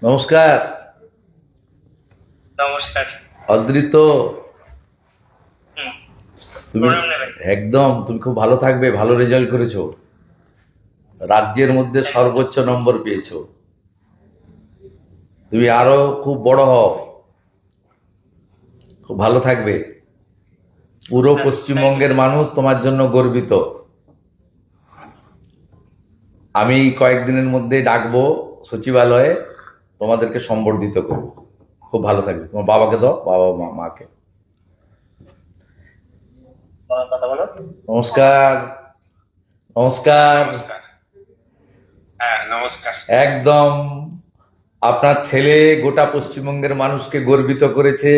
নমস্কার। নমস্কার। অদ্রিত, হুম, তুমি প্রণাম নেবেন। তুমি খুব ভালো থাকবে। ভালো রেজাল্ট করেছো, রাজ্যের মধ্যে সর্বোচ্চ নম্বর পেয়েছো। তুমি আরো খুব বড় হও, খুব ভালো থাকবে। পুরো পশ্চিমবঙ্গের মানুষ তোমার জন্য গর্বিত। আমি কয়েকদিনের মধ্যে ডাকবো সচিবালয়ে, তোমাদেরকে সম্বর্ধিত করবো। খুব ভালো থাকবে। তোমার বাবাকে দাও, বাবা মা মাকে। কথা বলো। নমস্কার। নমস্কার। নমস্কার। হ্যাঁ, নমস্কার। একদম আপনার ছেলে গোটা পশ্চিমবঙ্গের মানুষকে গর্বিত করেছে।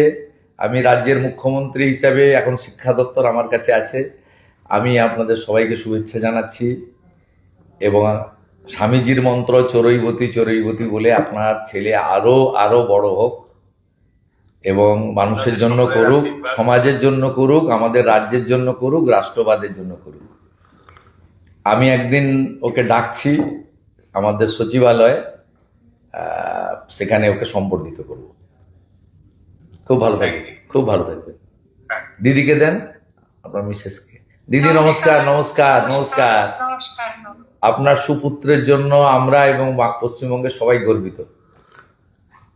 আমি রাজ্যের মুখ্যমন্ত্রী হিসাবে এখন শিক্ষা দপ্তর আমার কাছে আছে। আমি আপনাদের সবাইকে শুভেচ্ছা জানাচ্ছি এবং স্বামীজির মন্ত্র চরৈবতী চরৈবতী বলে আপনার ছেলে আরো আরো বড় হোক এবং মানুষের জন্য করুক, সমাজের জন্য করুক, আমাদের রাজ্যের জন্য করুক, রাষ্ট্রবাদের জন্য করুক। আমি একদিন ওকে ডাকছি আমাদের সচিবালয়ে, সেখানে ওকে সম্বর্ধিত করব। খুব ভালো থাকবে, খুব ভালো থাকবে। দিদিকে দেন, আপনার মিসেসকে। দিদি নমস্কার। নমস্কার। নমস্কার। নমস্কার। আপনার সুপুত্রের জন্য আমরা এবং পশ্চিমবঙ্গের সবাই গর্বিত।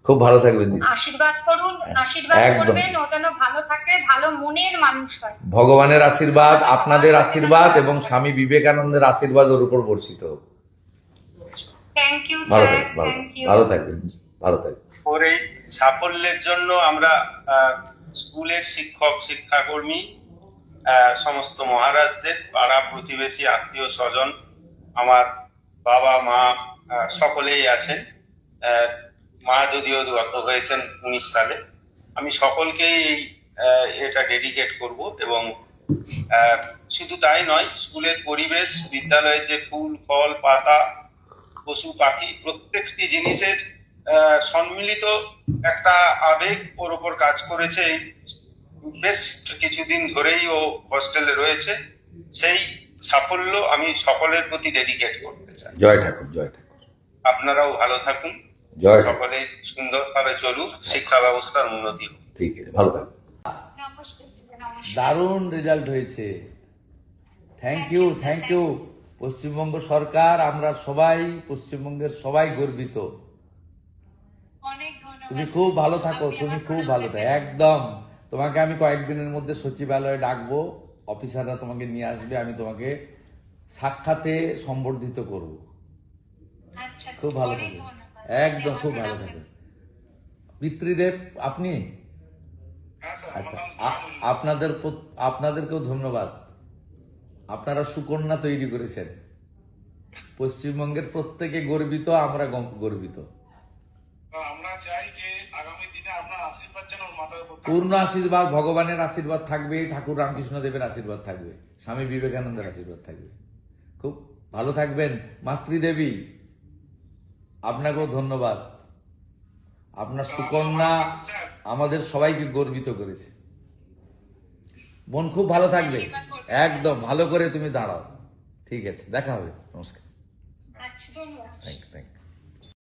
খুব ভালো থাকবেন দিদি। আশীর্বাদ করুন, আশীর্বাদ একদম। করবেন, ও যেন ভালো থাকে, ভালো মনের মানুষ হয়। ভগবানের আশীর্বাদ, আপনাদের আশীর্বাদ এবং স্বামী বিবেকানন্দের আশীর্বাদ ওর উপর বর্ষিত হোক। থ্যাংক ইউ ভালো স্যার, থাকবেন, থ্যাংক ইউ। ভালো থাকবেন, ভালো থাকবেন। ওর এই সাফল্যের জন্য আমরা স্কুলের শিক্ষক শিক্ষাকর্মী, সমস্ত মহারাজদের, পাড়া প্রতিবেশী, আত্মীয় স্বজন, আমার বাবা মা সকলেই আছেন। মা যদিও গত হয়েছেন 19 সালে। আমি সকলকেই এটা ডেডিকেট করব এবং শুধু তাই নয়, স্কুলের পরিবেশ, বিদ্যালয়ের যে ফুল ফল পাতা, পশু পাখি, প্রত্যেকটি জিনিসের সম্মিলিত একটা আবেগ ওর ওপর কাজ করেছে। বেশ কিছুদিন ধরেই ও হস্টেলে রয়েছে। সেই সাফল্য আমি সকলের প্রতি ডেডিকেট করতে চাই। জয় ঠাকুর, জয় ঠাকুর। আপনারাও ভালো থাকুন, জয় ঠাকুর। সকলে সুন্দরভাবে চলুক, শিক্ষা ব্যবস্থার উন্নতি হোক। ঠিক আছে, ভালো থাকবেন। নমস্কার স্যার, নমস্কার। দারুণ রেজাল্ট হয়েছে। Thank you, thank you. Paschimbanga সরকার, আমরা সবাই, পশ্চিমবঙ্গের সবাই গর্বিত। অনেক ধন্যবাদ। তুমি খুব ভালো থাকো, তুমি খুব ভালো থাকো। একদম। তোমাকে আমি কয়েকদিনের মধ্যে সচিবালয়ে ডাকবো, অফিসাররা তোমাকে নিয়ে আসবে, আমি তোমাকে সাক্ষাতে সম্বর্ধিত করব। আচ্ছা, খুব ভালো অনেক থাকবে, ধন্যবাদ। একদম খুব ভালো থাকবে। পিতৃদেব আপনি? আচ্ছা, আপনাদেরকেও ধন্যবাদ। আপনারা সুকন্যা তৈরি করেছেন। পশ্চিমবঙ্গের প্রত্যেকে গর্বিত, আমরা গর্বিত। আমরা চাই যে আগামী দিনে আপনার আশীর্বাদ যেন ওর মাথার উপর থাকে। পূর্ণ আশীর্বাদ, ভগবানের আশীর্বাদ থাকবে, ঠাকুর রামকৃষ্ণ দেবের আশীর্বাদ থাকবে, স্বামী বিবেকানন্দের আশীর্বাদ থাকবে। খুব ভালো থাকবেন। মাতৃদেবী, আপনাকেও ধন্যবাদ। আপনার সুকন্যা আমাদের সবাইকে গর্বিত করেছে। বোন খুব ভালো থাকবে, একদম ভালো করে তুমি দাঁড়াও। ঠিক আছে, দেখা হবে। নমস্কার। আচ্ছা, ধন্যবাদ। Thank you, thank you.